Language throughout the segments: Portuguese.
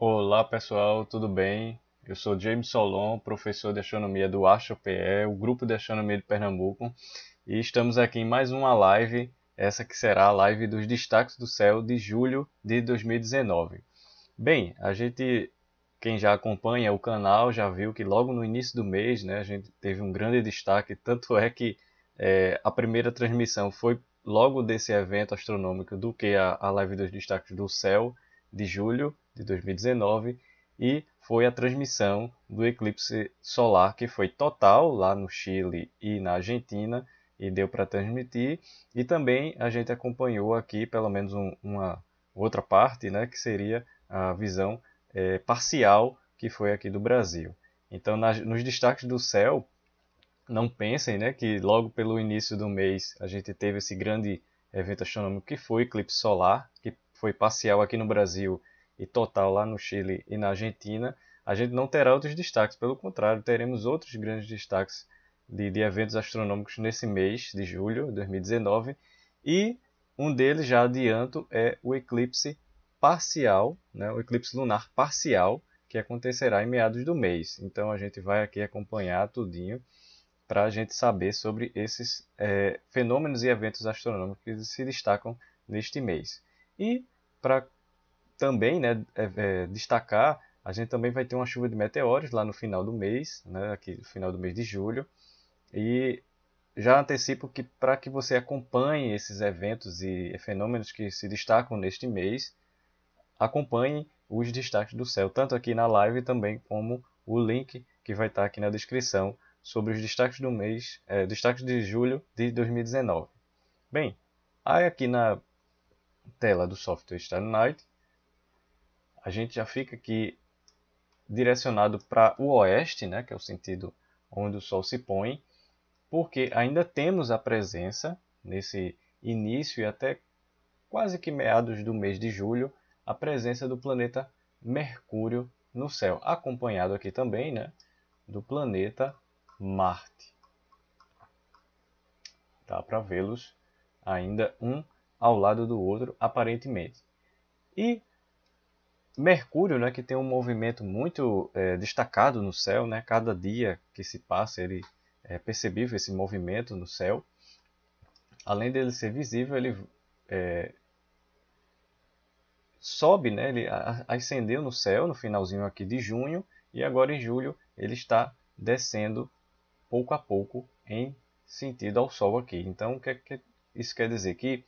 Olá pessoal, tudo bem? Eu sou James Solon, professor de astronomia do AstroPE, o grupo de astronomia de Pernambuco, e estamos aqui em mais uma live, essa que será a live dos destaques do céu de julho de 2019. Bem, quem já acompanha o canal já viu que logo no início do mês, né, a gente teve um grande destaque, tanto é que a primeira transmissão foi logo desse evento astronômico do que a live dos destaques do céu de julho de 2019 e foi a transmissão do eclipse solar que foi total lá no Chile e na Argentina e deu para transmitir e também a gente acompanhou aqui pelo menos uma outra parte, né, que seria a visão parcial que foi aqui do Brasil. Então, nos destaques do céu, não pensem, né, que logo pelo início do mês a gente teve esse grande evento astronômico que foi o eclipse solar, que foi parcial aqui no Brasil e total lá no Chile e na Argentina. A gente não terá outros destaques, pelo contrário, teremos outros grandes destaques de eventos astronômicos nesse mês de julho de 2019 e um deles, já adianto, é o eclipse parcial, né, o eclipse lunar parcial, que acontecerá em meados do mês. Então a gente vai aqui acompanhar tudinho para a gente saber sobre esses fenômenos e eventos astronômicos que se destacam neste mês. E para também, né, destacar, a gente também vai ter uma chuva de meteoros lá no final do mês, né, aqui no final do mês de julho. E já antecipo que para que você acompanhe esses eventos e fenômenos que se destacam neste mês, acompanhe os destaques do céu, tanto aqui na live também como o link que vai estar aqui na descrição sobre os destaques do mês, destaques de julho de 2019. Bem, aí aqui na tela do software Starry Night, a gente já fica aqui direcionado para o oeste, né, que é o sentido onde o Sol se põe, porque ainda temos a presença nesse início e até quase que meados do mês de julho, a presença do planeta Mercúrio no céu, acompanhado aqui também, né, do planeta Marte. Dá para vê-los ainda um ao lado do outro, aparentemente. E Mercúrio, né, que tem um movimento muito destacado no céu, né, cada dia que se passa ele é percebível esse movimento no céu. Além dele ser visível, ele sobe, né? Ele ascendeu no céu no finalzinho aqui de junho e agora em julho ele está descendo pouco a pouco em sentido ao Sol aqui. Então, o que isso quer dizer? Que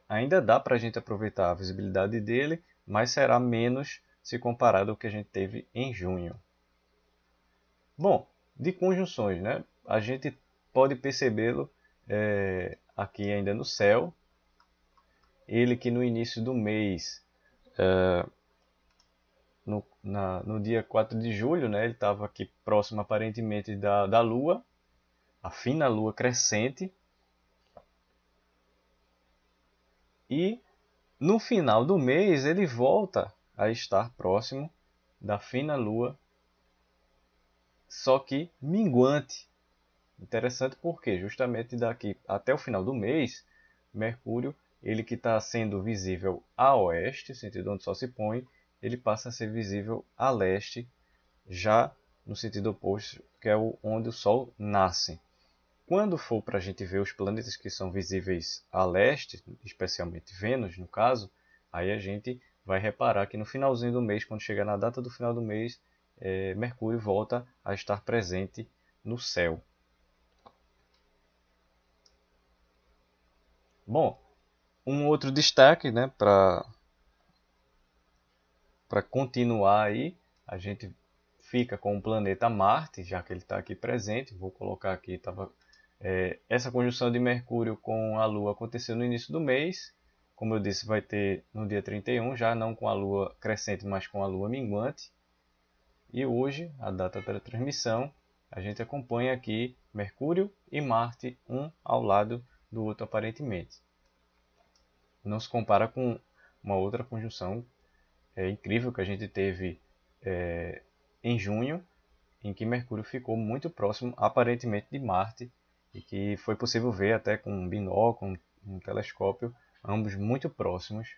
ainda dá para a gente aproveitar a visibilidade dele, mas será menos se comparado ao que a gente teve em junho. Bom, de conjunções, né? A gente pode percebê-lo aqui ainda no céu. Ele que no início do mês no dia 4 de julho, né, ele estava aqui próximo aparentemente da Lua, a fina Lua crescente, e no final do mês ele volta a estar próximo da fina Lua, só que minguante. Interessante porque justamente daqui até o final do mês, Mercúrio, ele que está sendo visível a oeste, sentido onde o Sol se põe, ele passa a ser visível a leste, já no sentido oposto, que é onde o Sol nasce. Quando for para a gente ver os planetas que são visíveis a leste, especialmente Vênus, no caso, aí a gente vai reparar que no finalzinho do mês, quando chegar na data do final do mês, Mercúrio volta a estar presente no céu. Bom, um outro destaque, né, para continuar aí, a gente fica com o planeta Marte, já que ele está aqui presente. Vou colocar aqui, essa conjunção de Mercúrio com a Lua aconteceu no início do mês. Como eu disse, vai ter no dia 31, já não com a Lua crescente, mas com a Lua minguante. E hoje, a data da transmissão, a gente acompanha aqui Mercúrio e Marte, um ao lado do outro aparentemente. Não se compara com uma outra conjunção incrível que a gente teve em junho, em que Mercúrio ficou muito próximo, aparentemente, de Marte, e que foi possível ver até com um binóculo, um telescópio, ambos muito próximos.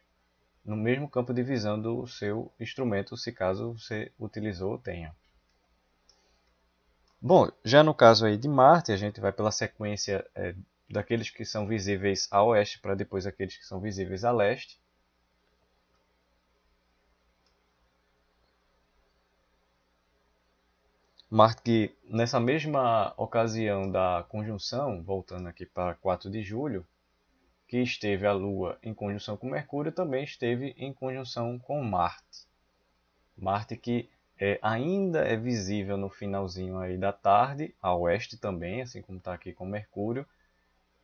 no mesmo campo de visão do seu instrumento, se caso você utilizou ou tenha. Bom, já no caso aí de Marte, a gente vai pela sequência daqueles que são visíveis a oeste para depois aqueles que são visíveis a leste. Marte que nessa mesma ocasião da conjunção, voltando aqui para 4 de julho, que esteve a Lua em conjunção com Mercúrio, também esteve em conjunção com Marte. Marte que ainda é visível no finalzinho aí da tarde, a oeste também, assim como está aqui com Mercúrio.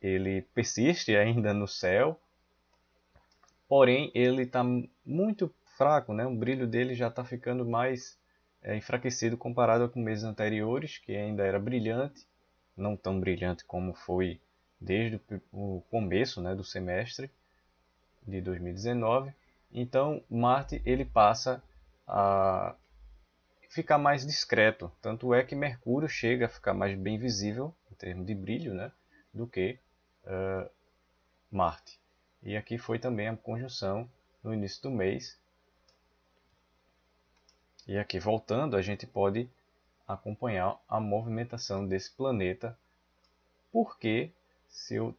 Ele persiste ainda no céu, porém ele está muito fraco, né? O brilho dele já está ficando mais enfraquecido comparado com meses anteriores, que ainda era brilhante, não tão brilhante como foi desde o começo, né, do semestre de 2019. Então Marte ele passa a ficar mais discreto. Tanto é que Mercúrio chega a ficar mais bem visível em termos de brilho, né, do que Marte. E aqui foi também a conjunção no início do mês. E aqui voltando, a gente pode acompanhar a movimentação desse planeta, porque se eu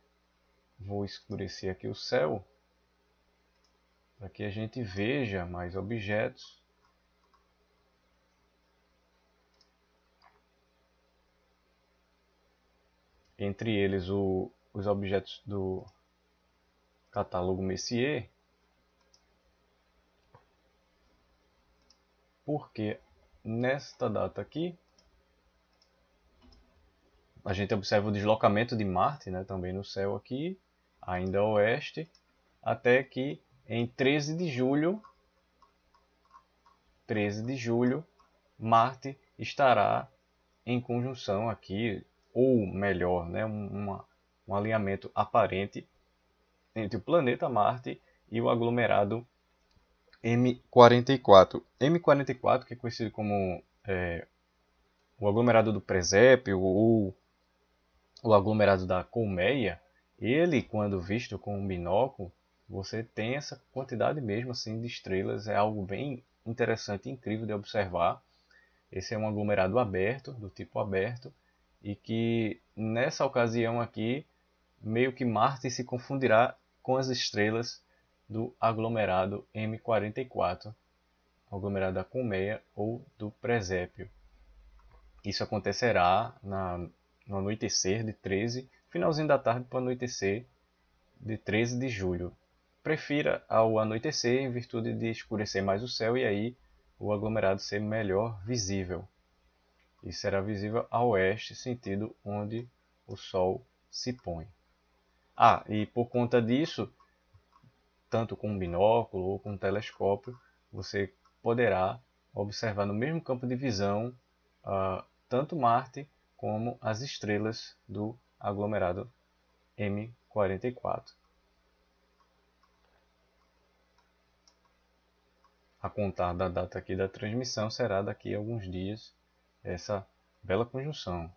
vou escurecer aqui o céu, para que a gente veja mais objetos. Entre eles os objetos do catálogo Messier, porque nesta data aqui a gente observa o deslocamento de Marte, né, também no céu aqui, ainda a oeste, até que em 13 de julho, Marte estará em conjunção aqui, ou melhor, né, um alinhamento aparente entre o planeta Marte e o aglomerado M44. M44, que é conhecido como o aglomerado do presépio ou o aglomerado da colmeia, ele, quando visto com um binóculo, você tem essa quantidade mesmo assim de estrelas, é algo bem interessante e incrível de observar. Esse é um aglomerado aberto, do tipo aberto, e que nessa ocasião aqui, meio que Marte se confundirá com as estrelas do aglomerado M44, aglomerado da colmeia ou do presépio. Isso acontecerá no anoitecer de 13, finalzinho da tarde para o anoitecer de 13 de julho. Prefira ao anoitecer em virtude de escurecer mais o céu e aí o aglomerado ser melhor visível. E será visível a oeste, sentido onde o Sol se põe. E por conta disso, tanto com um binóculo ou com um telescópio, você poderá observar no mesmo campo de visão tanto Marte como as estrelas do aglomerado M44. A contar da data aqui da transmissão será daqui a alguns dias essa bela conjunção,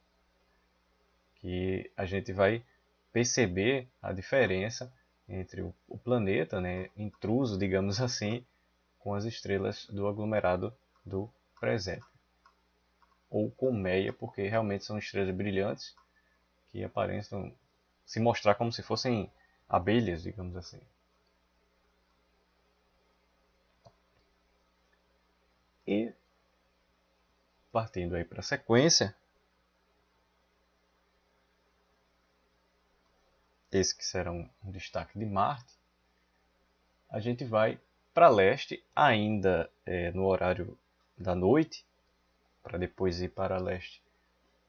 que a gente vai perceber a diferença entre o planeta, né, intruso, digamos assim, com as estrelas do aglomerado do presépio, ou colmeia, porque realmente são estrelas brilhantes que aparentam se mostrar como se fossem abelhas, digamos assim. E partindo aí para a sequência, esse que será um destaque de Marte, a gente vai para leste, ainda no horário da noite, para depois ir para leste,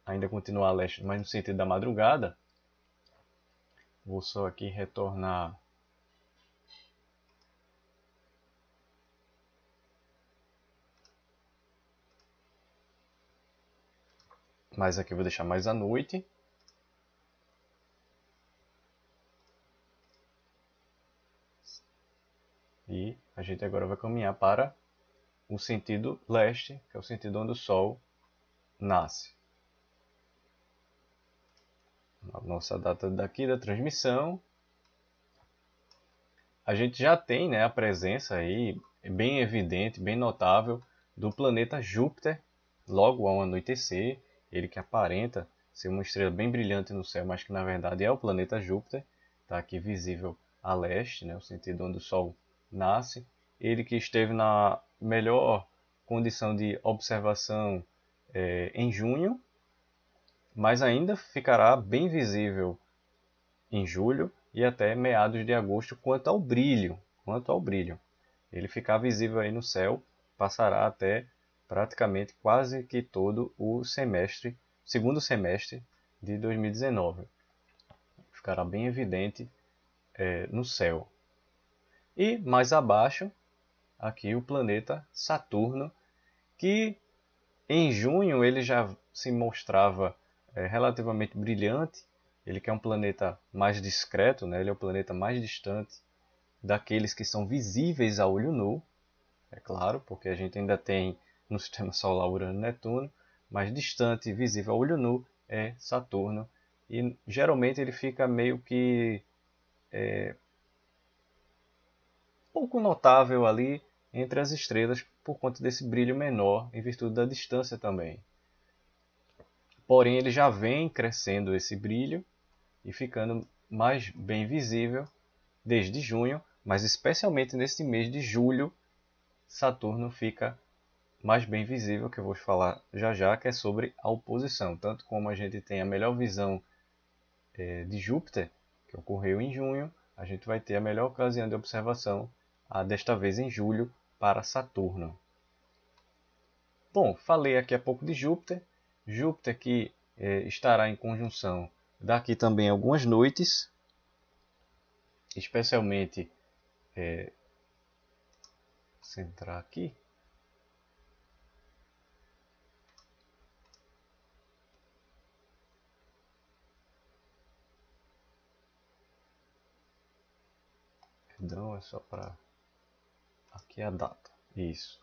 ainda continuar a leste, mas no sentido da madrugada. Vou só aqui retornar mas aqui eu vou deixar mais à noite. E a gente agora vai caminhar para o sentido leste, que é o sentido onde o Sol nasce. A nossa data daqui da transmissão a gente já tem, né, a presença aí bem evidente, bem notável do planeta Júpiter logo ao anoitecer, ele que aparenta ser uma estrela bem brilhante no céu, mas que na verdade é o planeta Júpiter, está aqui visível a leste, né, o sentido onde o Sol nasce. Ele que esteve na melhor condição de observação em junho, mas ainda ficará bem visível em julho e até meados de agosto quanto ao brilho. Ele ficar visível aí no céu, passará até praticamente quase que todo o semestre, segundo semestre de 2019. Ficará bem evidente no céu. E mais abaixo, aqui o planeta Saturno, que em junho ele já se mostrava relativamente brilhante. Ele que é um planeta mais discreto, né? Ele é o planeta mais distante daqueles que são visíveis a olho nu, é claro, porque a gente ainda tem no sistema solar Urano e Netuno, mas distante e visível a olho nu é Saturno. E geralmente ele fica meio que pouco notável ali entre as estrelas por conta desse brilho menor, em virtude da distância também. Porém, ele já vem crescendo esse brilho e ficando mais bem visível desde junho, mas especialmente nesse mês de julho, Saturno fica mais bem visível, que eu vou falar já já, que é sobre a oposição. Tanto como a gente tem a melhor visão de Júpiter, que ocorreu em junho, a gente vai ter a melhor ocasião de observação, desta vez em julho, para Saturno. Bom, falei aqui há pouco de Júpiter. Júpiter que estará em conjunção daqui também algumas noites, especialmente, centrar aqui, perdão, é só para aqui a data, isso.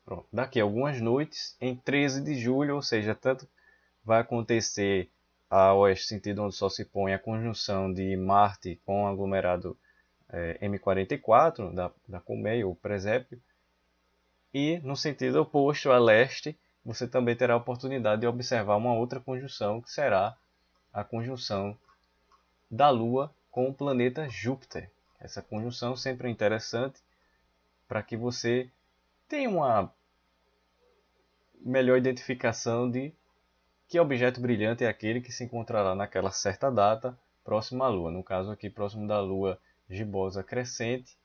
Pronto, daqui a algumas noites, em 13 de julho, ou seja, tanto vai acontecer a oeste, sentido onde o Sol se põe, a conjunção de Marte com o aglomerado M44 da Colmeia, ou presépio, e no sentido oposto, a leste, você também terá a oportunidade de observar uma outra conjunção, que será a conjunção da Lua com o planeta Júpiter. Essa conjunção sempre é interessante para que você tenha uma melhor identificação de que objeto brilhante é aquele que se encontrará naquela certa data próximo à Lua. No caso aqui, próximo da Lua gibosa crescente,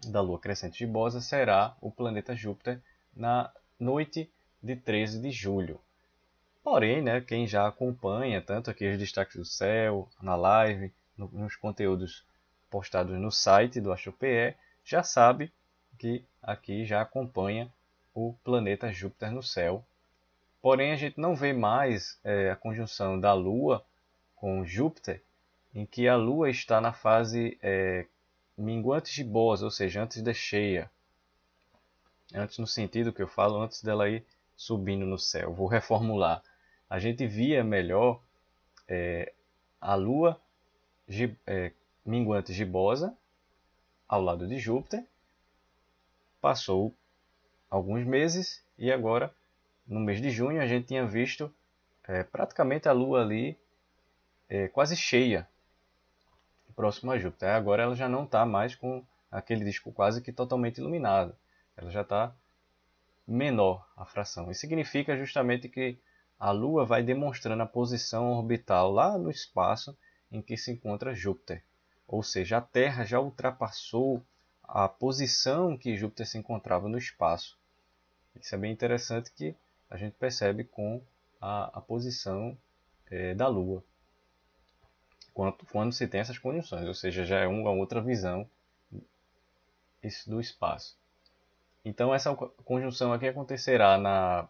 da Lua crescente gibosa, será o planeta Júpiter na noite de 13 de julho. Porém, né, quem já acompanha tanto aqui os destaques do céu, na live, nos conteúdos postados no site do AstroPE, já sabe que aqui já acompanha o planeta Júpiter no céu. Porém, a gente não vê mais a conjunção da Lua com Júpiter, em que a Lua está na fase minguante gibosa, ou seja, antes da cheia. Antes no sentido que eu falo, antes dela ir subindo no céu. Vou reformular. A gente via melhor a Lua minguante gibosa ao lado de Júpiter. Passou alguns meses e agora, no mês de junho, a gente tinha visto praticamente a Lua ali quase cheia, próximo a Júpiter. Agora ela já não está mais com aquele disco quase que totalmente iluminado. Ela já está menor a fração. Isso significa justamente que a Lua vai demonstrando a posição orbital lá no espaço em que se encontra Júpiter. Ou seja, a Terra já ultrapassou a posição que Júpiter se encontrava no espaço. Isso é bem interessante que a gente percebe com a posição da Lua, quando se tem essas condições, ou seja, já é uma outra visão do espaço. Então essa conjunção aqui acontecerá na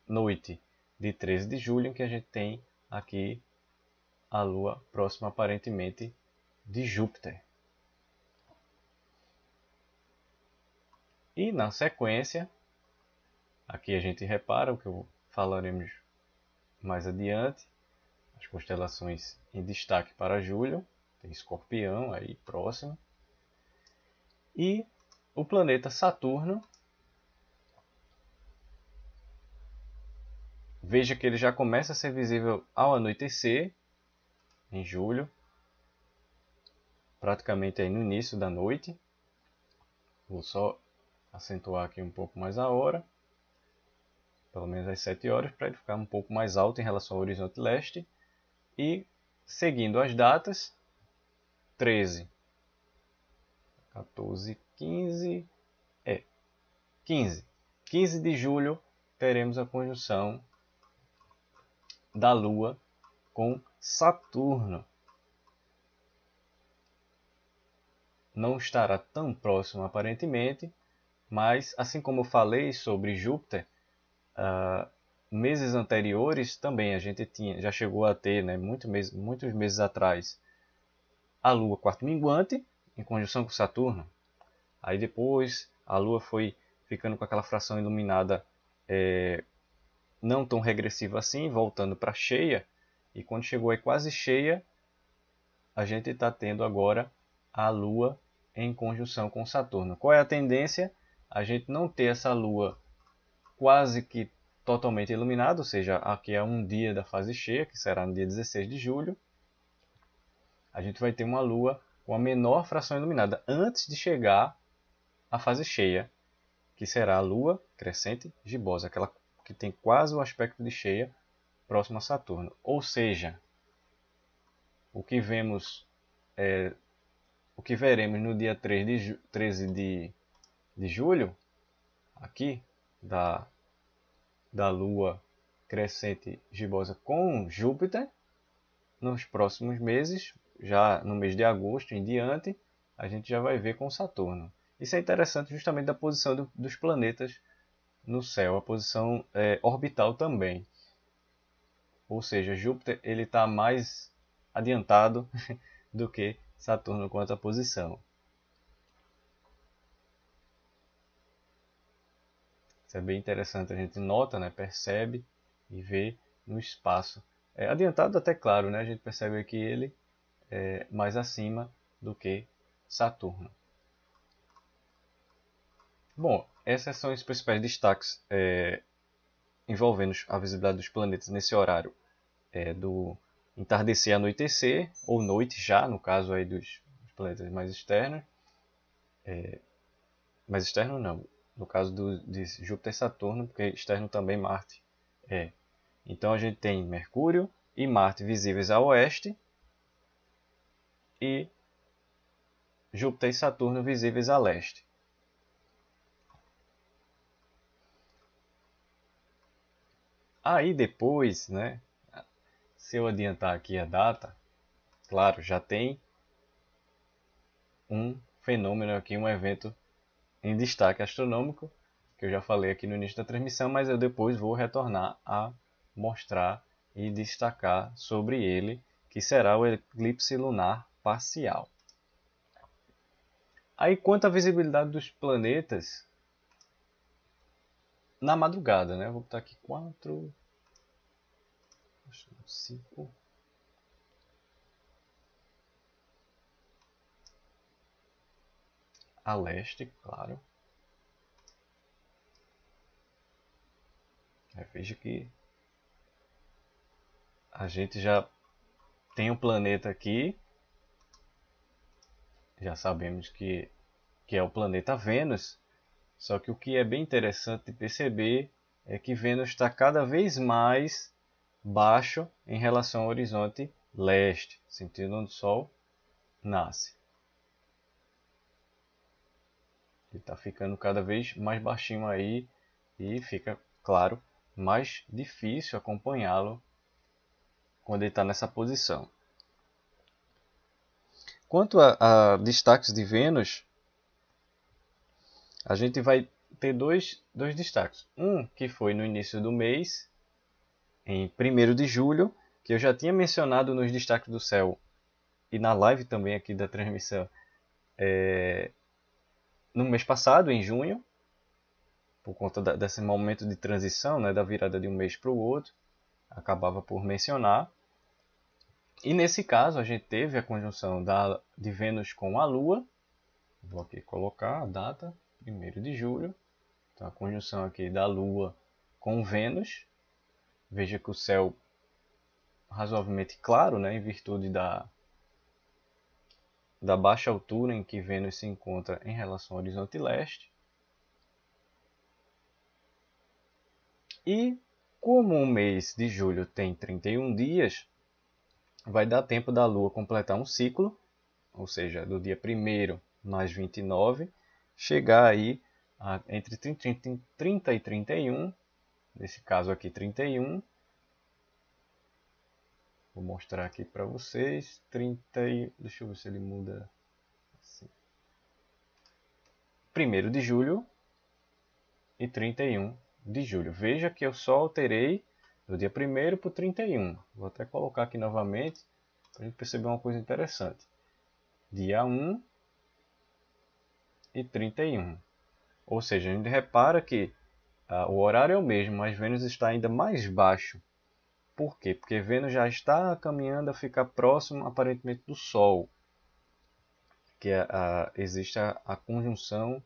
noite de 13 de julho, em que a gente tem aqui a Lua próxima aparentemente de Júpiter. E na sequência, aqui a gente repara o que falaremos mais adiante, as constelações em destaque para julho, Tem Escorpião aí próximo. E o planeta Saturno, veja que ele já começa a ser visível ao anoitecer, em julho, praticamente aí no início da noite. Vou só acentuar aqui um pouco mais a hora, pelo menos às 7 horas, para ele ficar um pouco mais alto em relação ao horizonte leste. E seguindo as datas, 13, 14, 15, 15 de julho teremos a conjunção da Lua com Saturno. Não estará tão próximo aparentemente, mas assim como eu falei sobre Júpiter, meses anteriores também a gente já chegou a ter, né, muitos meses atrás, a Lua quarto minguante em conjunção com Saturno. Aí depois a Lua foi ficando com aquela fração iluminada não tão regressiva assim, voltando para cheia. E quando chegou aí quase cheia, a gente está tendo agora a Lua em conjunção com Saturno. Qual é a tendência? A gente não ter essa Lua quase que totalmente iluminada, ou seja, aqui é um dia da fase cheia, que será no dia 16 de julho. A gente vai ter uma Lua com a menor fração iluminada antes de chegar à fase cheia, que será a Lua crescente gibosa, aquela que tem quase o aspecto de cheia próximo a Saturno. Ou seja, o que veremos no dia 13 de julho, aqui, da Lua crescente gibosa com Júpiter, nos próximos meses, já no mês de agosto em diante, a gente já vai ver com Saturno. Isso é interessante justamente da posição dos planetas no céu, a posição orbital também. Ou seja, Júpiter ele está mais adiantado do que Saturno quanto à posição. Isso é bem interessante, a gente nota, né, percebe e vê no espaço. É adiantado até claro, né, a gente percebe aqui ele mais acima do que Saturno. Bom, esses são os principais destaques envolvendo a visibilidade dos planetas nesse horário do entardecer a anoitecer, ou noite já, no caso aí dos planetas mais externos. Mais externo não, no caso de Júpiter e Saturno, porque externo também Marte é. Então a gente tem Mercúrio e Marte visíveis a oeste e Júpiter e Saturno visíveis a leste. Aí depois, né, se eu adiantar aqui a data, claro, já tem um fenômeno aqui, um evento em destaque astronômico, que eu já falei aqui no início da transmissão, mas eu depois vou retornar a mostrar e destacar sobre ele, que será o eclipse lunar parcial. Aí quanto à visibilidade dos planetas na madrugada, né? Eu vou botar aqui 4, 5. A leste, claro. Veja que a gente já tem um planeta aqui. Já sabemos que é o planeta Vênus. Só que o que é bem interessante de perceber é que Vênus está cada vez mais baixo em relação ao horizonte leste, sentido onde o Sol nasce. Ele está ficando cada vez mais baixinho aí e fica, claro, mais difícil acompanhá-lo quando ele está nessa posição. Quanto a destaques de Vênus, a gente vai ter dois destaques. Um que foi no início do mês, em 1º de julho, que eu já tinha mencionado nos destaques do céu e na live também aqui da transmissão, no mês passado, em junho, por conta desse momento de transição, né, da virada de um mês para o outro, acabava por mencionar. E nesse caso a gente teve a conjunção de Vênus com a Lua. Vou aqui colocar a data, 1º de julho. Então a conjunção aqui da Lua com Vênus. Veja que o céu razoavelmente claro, né, em virtude da baixa altura em que Vênus se encontra em relação ao horizonte leste. E como o mês de julho tem 31 dias, vai dar tempo da Lua completar um ciclo, ou seja, do dia 1º mais 29, chegar aí entre 30 e 31, nesse caso aqui 31. Vou mostrar aqui para vocês. 30 e... Deixa eu ver se ele muda. Assim. 1º de julho e 31 de julho. Veja que eu só alterei do dia 1º para o 31. Vou até colocar aqui novamente para a gente perceber uma coisa interessante. Dia 1 e 31. Ou seja, a gente repara que o horário é o mesmo, mas Vênus está ainda mais baixo. Por quê? Porque Vênus já está caminhando a ficar próximo, aparentemente, do Sol. Que existe a conjunção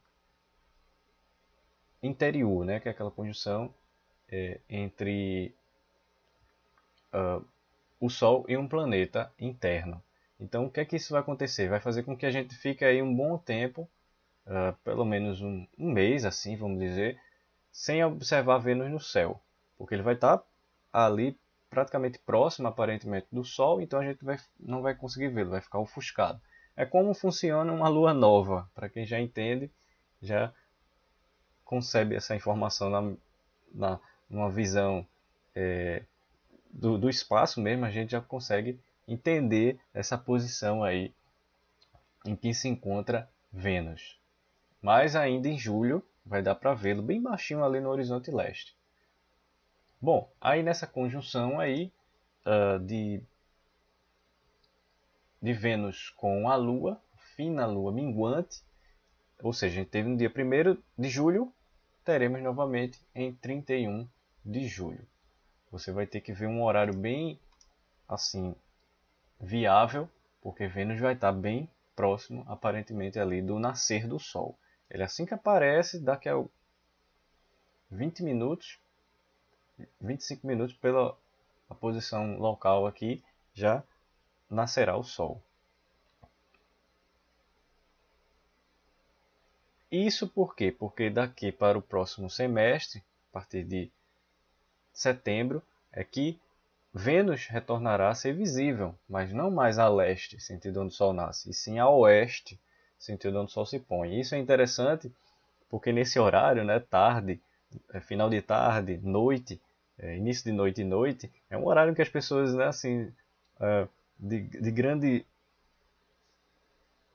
interior, né? Que é aquela conjunção entre o Sol e um planeta interno. Então, o que é que isso vai acontecer? Vai fazer com que a gente fique aí um bom tempo, pelo menos um mês, assim, vamos dizer, sem observar Vênus no céu. Porque ele vai estar ali praticamente próximo, aparentemente, do Sol, então a gente não vai conseguir vê-lo, vai ficar ofuscado. É como funciona uma lua nova. Para quem já entende, já concebe essa informação numa visão do espaço mesmo, a gente já consegue entender essa posição aí em que se encontra Vênus. Mas ainda em julho vai dar para vê-lo bem baixinho ali no horizonte leste. Bom, aí nessa conjunção aí de Vênus com a Lua, fina Lua minguante, ou seja, a gente teve no dia 1º de julho, teremos novamente em 31 de julho. Você vai ter que ver um horário bem assim viável, porque Vênus vai estar bem próximo, aparentemente, ali do nascer do Sol. Ele assim que aparece, daqui a 20 minutos, 25 minutos pela a posição local aqui, já nascerá o Sol. Isso por quê? Porque daqui para o próximo semestre, a partir de setembro, é que Vênus retornará a ser visível, mas não mais a leste, sentido onde o Sol nasce, e sim a oeste, sentido onde o Sol se põe. Isso é interessante porque nesse horário, né, tarde, final de tarde, noite, início de noite e noite, é um horário que as pessoas, né, assim, de grande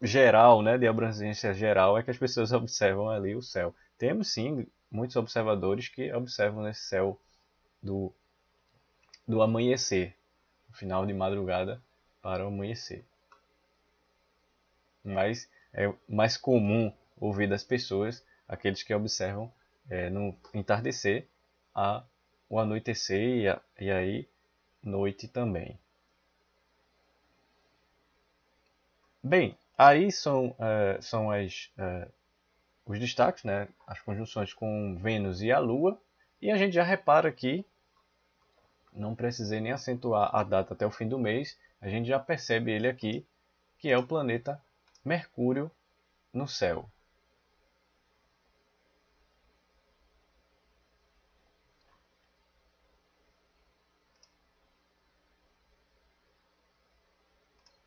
geral, né, de abrangência geral, é que as pessoas observam ali o céu. Temos sim muitos observadores que observam esse céu do amanhecer, no final de madrugada para o amanhecer. Mas é mais comum ouvir das pessoas aqueles que observam no entardecer o anoitecer e aí noite também. Bem, aí são os destaques, né? As conjunções com Vênus e a Lua. E a gente já repara aqui, não precisei nem acentuar a data até o fim do mês, a gente já percebe ele aqui, que é o planeta Mercúrio no céu.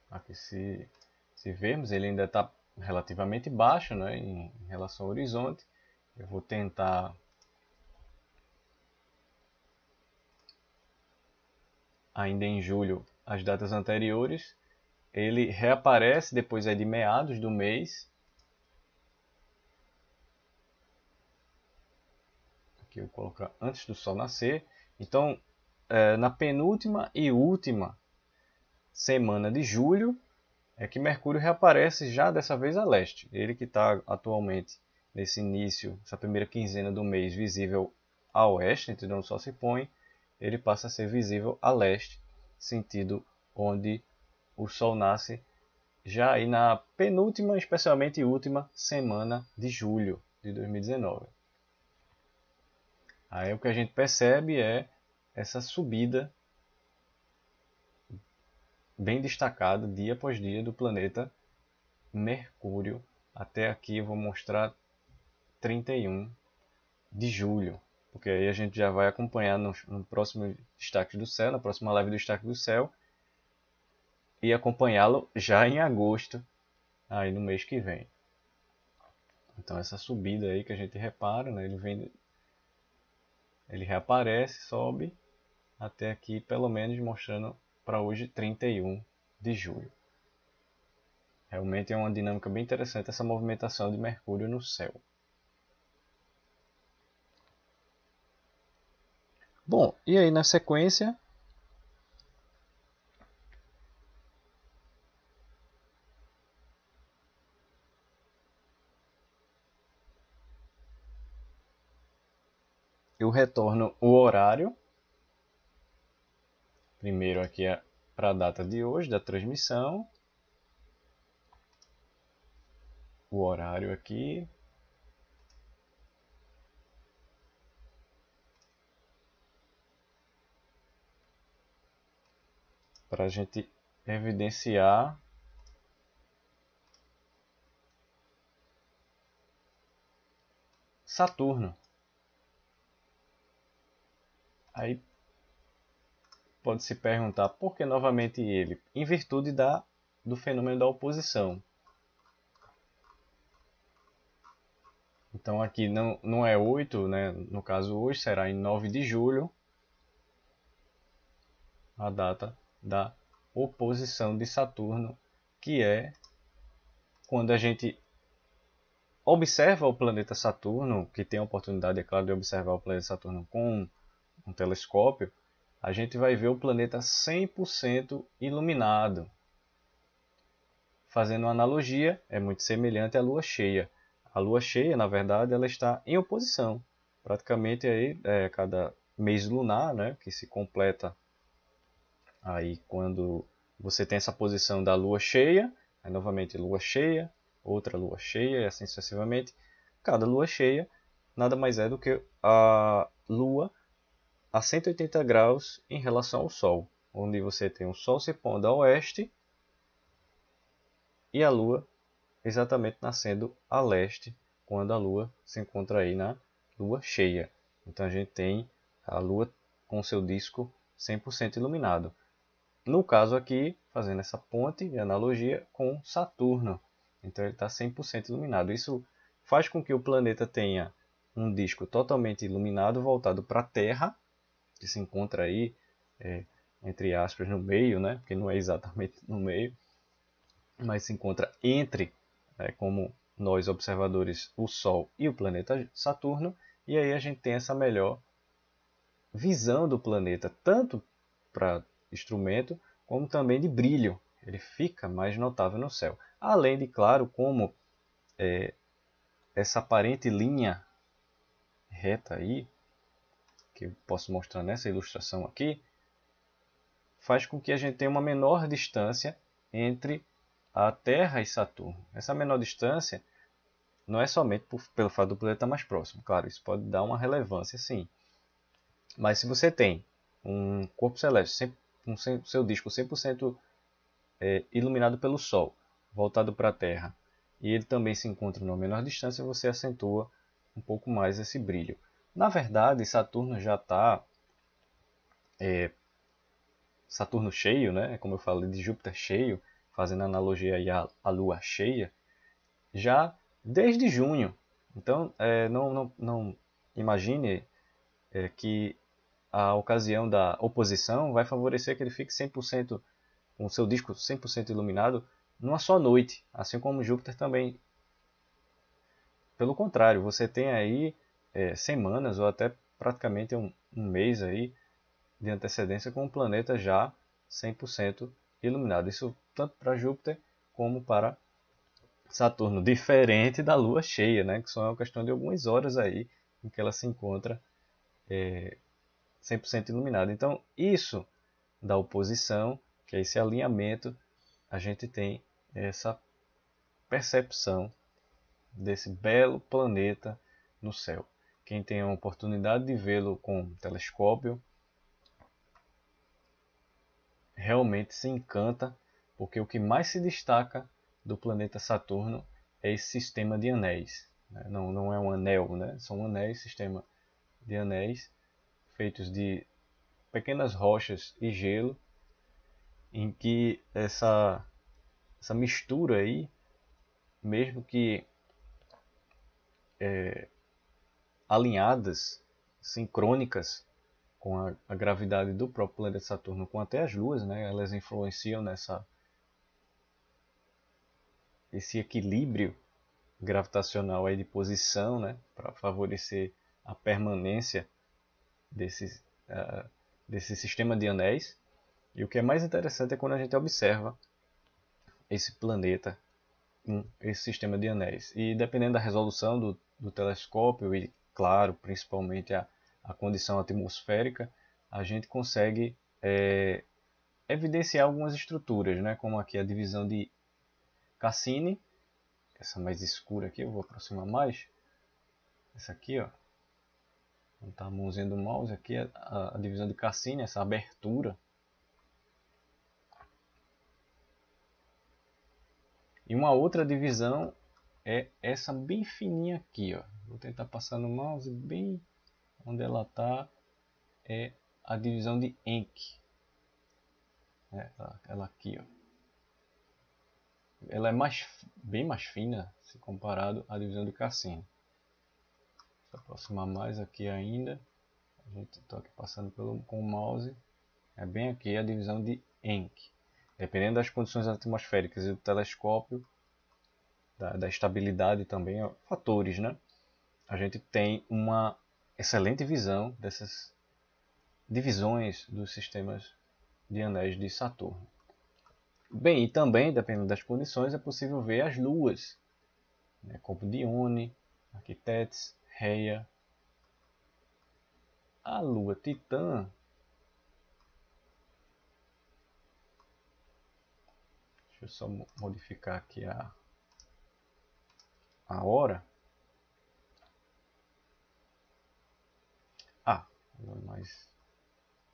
Aqui se vermos, ele ainda está relativamente baixo, né, em relação ao horizonte. Eu vou tentar ainda em julho as datas anteriores. Ele reaparece depois aí de meados do mês. Aqui eu vou colocar antes do Sol nascer. Então, na penúltima e última semana de julho, é que Mercúrio reaparece já dessa vez a leste. Ele que está atualmente nesse início, essa primeira quinzena do mês, visível a oeste, entre onde o Sol se põe, ele passa a ser visível a leste, sentido onde o Sol nasce já aí na penúltima, especialmente última semana de julho de 2019. Aí o que a gente percebe é essa subida bem destacada dia após dia do planeta Mercúrio. Até aqui eu vou mostrar 31 de julho, porque aí a gente já vai acompanhar no próximo Destaque do Céu, na próxima live do Destaque do Céu, e acompanhá-lo já em agosto, aí no mês que vem. Então essa subida aí que a gente repara, né, ele reaparece, sobe até aqui, pelo menos mostrando para hoje 31 de julho. Realmente é uma dinâmica bem interessante essa movimentação de Mercúrio no céu. Bom, e aí na sequência, eu retorno o horário. Primeiro aqui é para a data de hoje da transmissão. O horário aqui. Para a gente evidenciar Saturno. Aí pode se perguntar por que novamente ele? Em virtude do fenômeno da oposição. Então aqui não é 8, né? No caso hoje será em 9 de julho, a data da oposição de Saturno, que é quando a gente observa o planeta Saturno, que tem a oportunidade, é claro, de observar o planeta Saturno com um telescópio, a gente vai ver o planeta 100% iluminado. Fazendo uma analogia, é muito semelhante à lua cheia. A lua cheia, na verdade, ela está em oposição. Praticamente aí, cada mês lunar, né, que se completa aí quando você tem essa posição da lua cheia, aí novamente lua cheia, outra lua cheia e assim sucessivamente. Cada lua cheia nada mais é do que a lua a 180 graus em relação ao Sol, onde você tem o Sol se pondo a oeste e a Lua exatamente nascendo a leste, quando a Lua se encontra aí na Lua cheia. Então a gente tem a Lua com seu disco 100% iluminado. No caso aqui, fazendo essa ponte de analogia com Saturno. Então ele está 100% iluminado. Isso faz com que o planeta tenha um disco totalmente iluminado voltado para a Terra, que se encontra aí, entre aspas, no meio, né? Porque não é exatamente no meio, mas se encontra entre, como nós observadores, o Sol e o planeta Saturno, e aí a gente tem essa melhor visão do planeta, tanto para instrumento, como também de brilho. Ele fica mais notável no céu. Além de, claro, como essa aparente linha reta aí, que eu posso mostrar nessa ilustração aqui, faz com que a gente tenha uma menor distância entre a Terra e Saturno. Essa menor distância não é somente pelo fato do planeta estar mais próximo. Claro, isso pode dar uma relevância, sim. Mas se você tem um corpo celeste com seu disco 100% iluminado pelo Sol, voltado para a Terra, e ele também se encontra numa menor distância, você acentua um pouco mais esse brilho. Na verdade, Saturno já está Saturno cheio, né? Como eu falei de Júpiter cheio, fazendo analogia aí à Lua cheia, já desde junho. Então, não imagine que a ocasião da oposição vai favorecer que ele fique 100% com o seu disco 100% iluminado numa só noite, assim como Júpiter também. Pelo contrário, você tem aí semanas ou até praticamente um mês aí de antecedência com o planeta já 100% iluminado. Isso tanto para Júpiter como para Saturno, diferente da Lua cheia, né? Que só é uma questão de algumas horas aí em que ela se encontra 100% iluminada. Então, isso da oposição que é esse alinhamento, a gente tem essa percepção desse belo planeta no céu. Quem tem a oportunidade de vê-lo com um telescópio realmente se encanta, porque o que mais se destaca do planeta Saturno é esse sistema de anéis. Não é um anel, né? São anéis, sistema de anéis feitos de pequenas rochas e gelo, em que essa mistura aí, mesmo que alinhadas, sincrônicas com a gravidade do próprio planeta Saturno, com até as luas, né? Elas influenciam esse equilíbrio gravitacional aí de posição, né? Para favorecer a permanência desse, desse sistema de anéis. E o que é mais interessante é quando a gente observa esse planeta, esse sistema de anéis. E dependendo da resolução do telescópio e, claro, principalmente a condição atmosférica, a gente consegue evidenciar algumas estruturas, né? Como aqui a divisão de Cassini, essa mais escura aqui, eu vou aproximar mais. Essa aqui, ó, tá a mãozinha do mouse aqui, a divisão de Cassini, essa abertura. E uma outra divisão é essa bem fininha aqui, ó. Vou tentar passar no mouse bem onde ela está, é a divisão de Encke. Ela aqui, ó. Ela é bem mais fina se comparado à divisão de Cassini. Vou aproximar mais aqui ainda. A gente está aqui passando com o mouse. É bem aqui a divisão de Encke. Dependendo das condições atmosféricas e do telescópio, da estabilidade também, fatores, né? A gente tem uma excelente visão dessas divisões dos sistemas de anéis de Saturno. Bem, e também, dependendo das condições, é possível ver as luas, né? Como Dione, aqui Tétis, Reia. A lua Titã, deixa eu só modificar aqui a hora. Ela é mais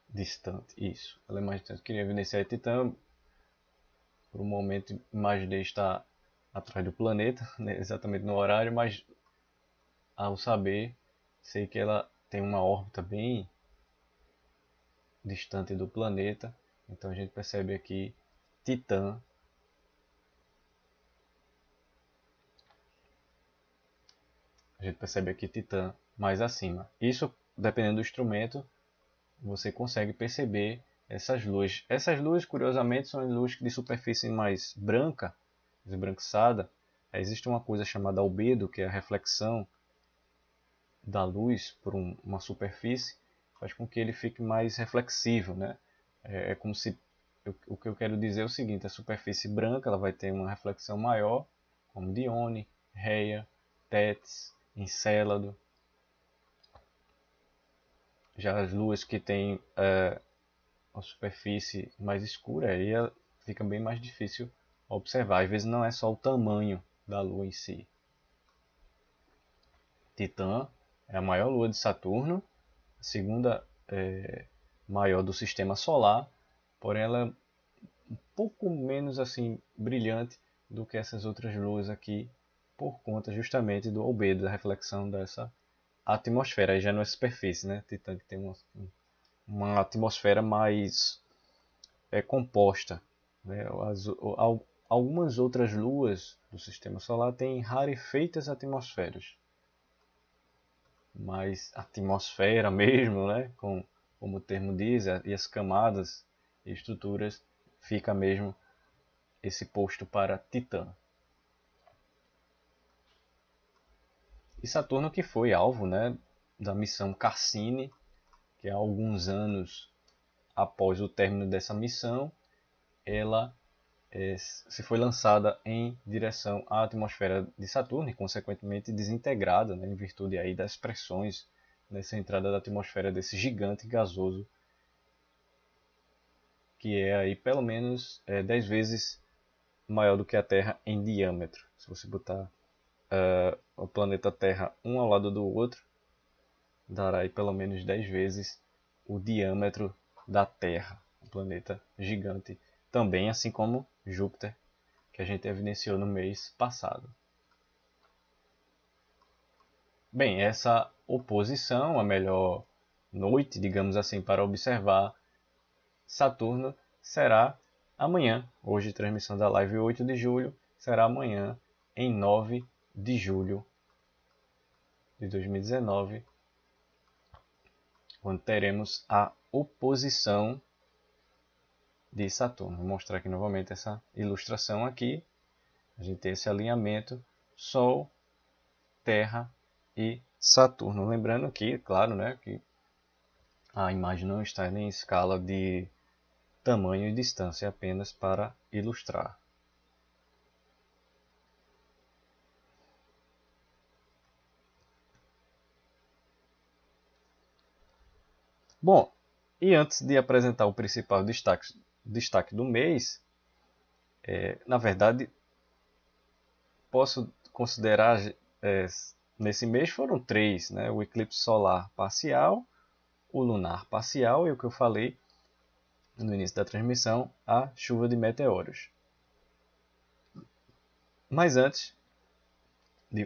distante, isso, ela é mais distante. Eu queria evidenciar a Titã, por um momento imaginei estar atrás do planeta, né? Exatamente no horário, mas ao saber, sei que ela tem uma órbita bem distante do planeta, então a gente percebe aqui Titã. A gente percebe aqui Titã mais acima. Isso, dependendo do instrumento, você consegue perceber essas luzes. Essas luzes, curiosamente, são luzes de superfície mais branca, esbranquiçada. Existe uma coisa chamada albedo, que é a reflexão da luz por uma superfície, faz com que ele fique mais reflexível, né? É como se, o que eu quero dizer é o seguinte: a superfície branca ela vai ter uma reflexão maior, como Dione, Reia, Tétis, Encélado. Já as luas que têm a superfície mais escura, aí fica bem mais difícil observar. Às vezes não é só o tamanho da lua em si. Titã é a maior lua de Saturno, a segunda maior do sistema solar, porém ela é um pouco menos assim brilhante do que essas outras luas aqui, por conta justamente do albedo, da reflexão dessa atmosfera. Aí já não é superfície, né? Titã que tem uma atmosfera mais composta, né? Algumas outras luas do sistema solar têm rarefeitas atmosferas, mas atmosfera mesmo, né? Como o termo diz, e as camadas e estruturas, fica mesmo esse posto para Titã. E Saturno, que foi alvo, né, da missão Cassini, que há alguns anos após o término dessa missão, ela se foi lançada em direção à atmosfera de Saturno e, consequentemente, desintegrada, né, em virtude aí das pressões nessa entrada da atmosfera desse gigante gasoso que é aí pelo menos 10 vezes maior do que a Terra em diâmetro. Se você botar o planeta Terra um ao lado do outro, dará aí pelo menos 10 vezes o diâmetro da Terra, um planeta gigante também, assim como Júpiter, que a gente evidenciou no mês passado. Bem, essa oposição, a melhor noite, digamos assim, para observar Saturno será amanhã. Hoje, transmissão da live 8 de julho, será amanhã, em 9 de julho de 2019, quando teremos a oposição de Saturno. Vou mostrar aqui novamente essa ilustração aqui. A gente tem esse alinhamento Sol, Terra e Saturno. Lembrando que, claro, né, que a imagem não está em escala de tamanho e distância, apenas para ilustrar. Bom, e antes de apresentar o principal destaque do mês, na verdade, posso considerar nesse mês foram três, né? O eclipse solar parcial, o lunar parcial e o que eu falei no início da transmissão, a chuva de meteoros. Mas antes,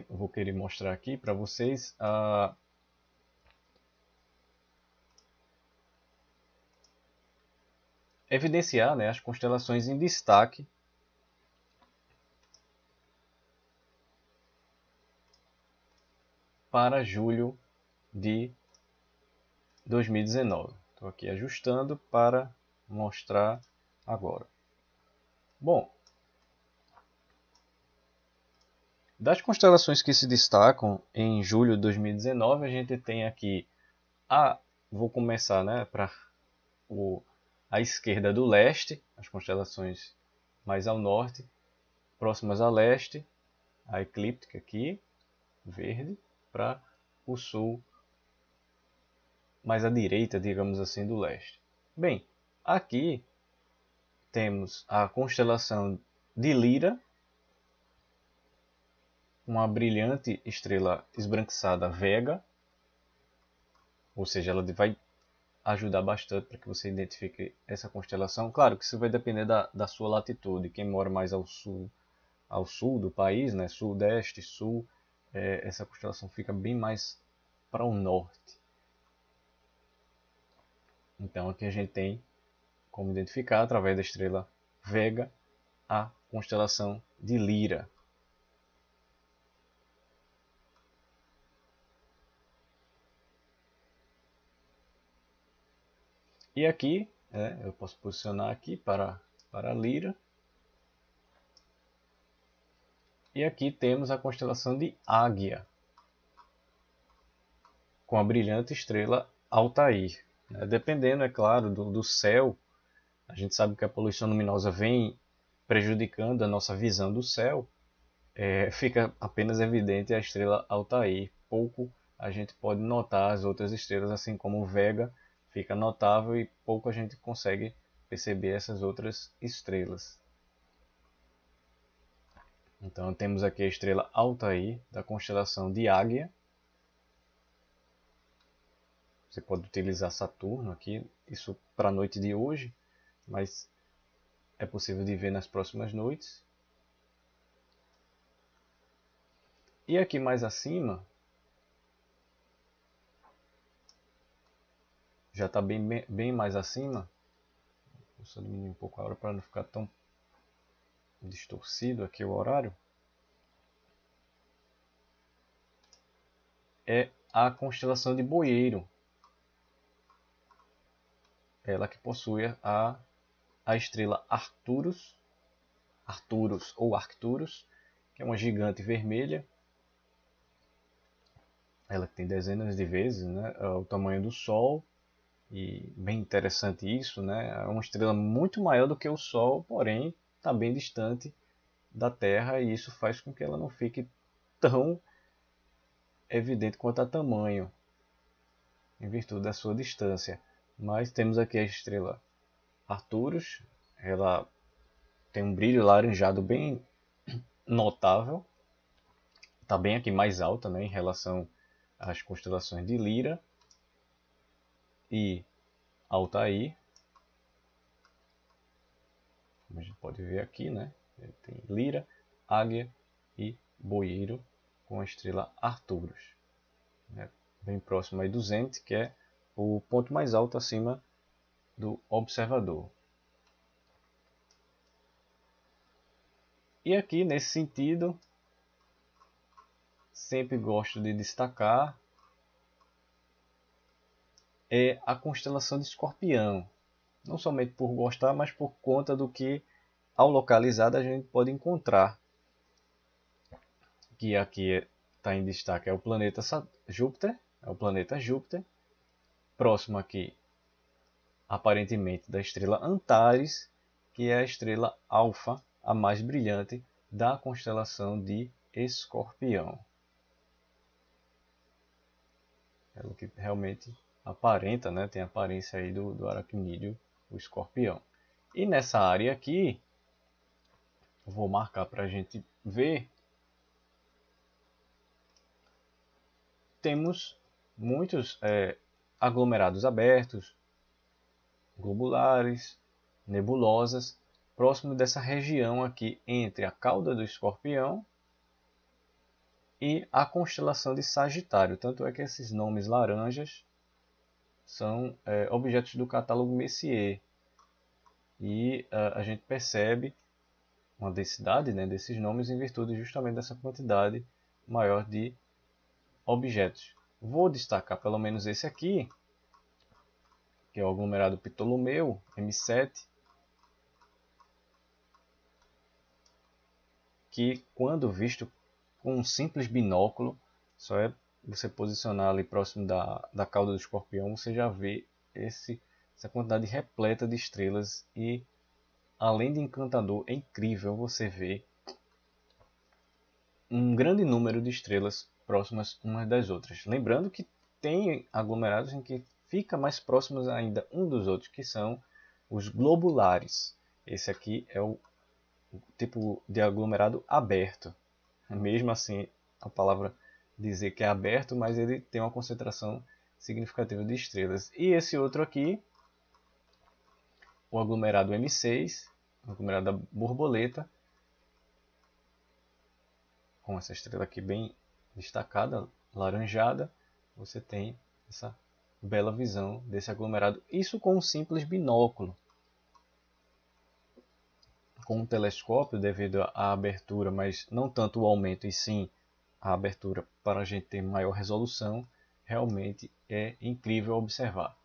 vou querer mostrar aqui para vocês evidenciar, né, as constelações em destaque para julho de 2019. Estou aqui ajustando para mostrar agora. Bom, das constelações que se destacam em julho de 2019, a gente tem aqui vou começar, né, para a esquerda do leste, as constelações mais ao norte, próximas a leste, a eclíptica aqui, verde, para o sul, mais à direita, digamos assim, do leste. Bem, aqui temos a constelação de Lira, uma brilhante estrela esbranquiçada Vega, ou seja, ela vai ajudar bastante para que você identifique essa constelação. Claro que isso vai depender da sua latitude. Quem mora mais ao sul do país, né, sudeste, sul, essa constelação fica bem mais para o norte. Então aqui a gente tem como identificar, através da estrela Vega, a constelação de Lira. E aqui, eu posso posicionar aqui para Lira. E aqui temos a constelação de Águia, com a brilhante estrela Altair. Dependendo, é claro, do céu, a gente sabe que a poluição luminosa vem prejudicando a nossa visão do céu, fica apenas evidente a estrela Altair. Pouco a gente pode notar as outras estrelas, assim como o Vega fica notável e pouco a gente consegue perceber essas outras estrelas. Então temos aqui a estrela Altair da constelação de Águia. Você pode utilizar Saturno aqui, isso para a noite de hoje, mas é possível de ver nas próximas noites. E aqui mais acima, já está bem mais acima. Vou só diminuir um pouco a hora para não ficar tão distorcido aqui o horário. É a constelação de Boeiro. Ela que possui a estrela Arcturus ou Arcturus, que é uma gigante vermelha. Ela tem dezenas de vezes, né, o tamanho do Sol. E bem interessante isso, né? É uma estrela muito maior do que o Sol, porém está bem distante da Terra, e isso faz com que ela não fique tão evidente quanto a tamanho, em virtude da sua distância. Mas temos aqui a estrela Arcturus. Ela tem um brilho laranjado bem notável. Está bem aqui mais alta, né, em relação às constelações de Lira e Altair. Como a gente pode ver aqui, né? Tem Lira, Águia e Boeiro com a estrela Arcturus, né? Bem próximo aí do zênite, que é o ponto mais alto acima do observador. E aqui, nesse sentido, sempre gosto de destacar a constelação de Escorpião. Não somente por gostar, mas por conta do que, ao localizado, a gente pode encontrar. Que aqui está em destaque é o planeta Júpiter, próximo aqui, aparentemente, da estrela Antares, que é a estrela alfa, a mais brilhante da constelação de Escorpião. Ela que realmente aparenta, né, tem a aparência aí do aracnídeo, o escorpião. E nessa área aqui, eu vou marcar para a gente ver, temos muitos aglomerados abertos, globulares, nebulosas, próximo dessa região aqui entre a cauda do escorpião e a constelação de Sagitário. Tanto é que esses nomes laranjas são objetos do catálogo Messier. E a gente percebe uma densidade, né, desses nomes em virtude justamente dessa quantidade maior de objetos. Vou destacar pelo menos esse aqui, que é o aglomerado Ptolomeu, M7, que quando visto com um simples binóculo, só é você posicionar ali próximo da cauda do escorpião, você já vê essa quantidade repleta de estrelas e, além de encantador, é incrível você ver um grande número de estrelas próximas umas das outras. Lembrando que tem aglomerados em que fica mais próximos ainda um dos outros, que são os globulares. Esse aqui é o tipo de aglomerado aberto. Mesmo assim, a palavra dizer que é aberto, mas ele tem uma concentração significativa de estrelas. E esse outro aqui, o aglomerado M6, o aglomerado da borboleta, com essa estrela aqui bem destacada, laranjada, você tem essa bela visão desse aglomerado. Isso com um simples binóculo. Com um telescópio, devido à abertura, mas não tanto o aumento, e sim a abertura para a gente ter maior resolução, realmente é incrível observar.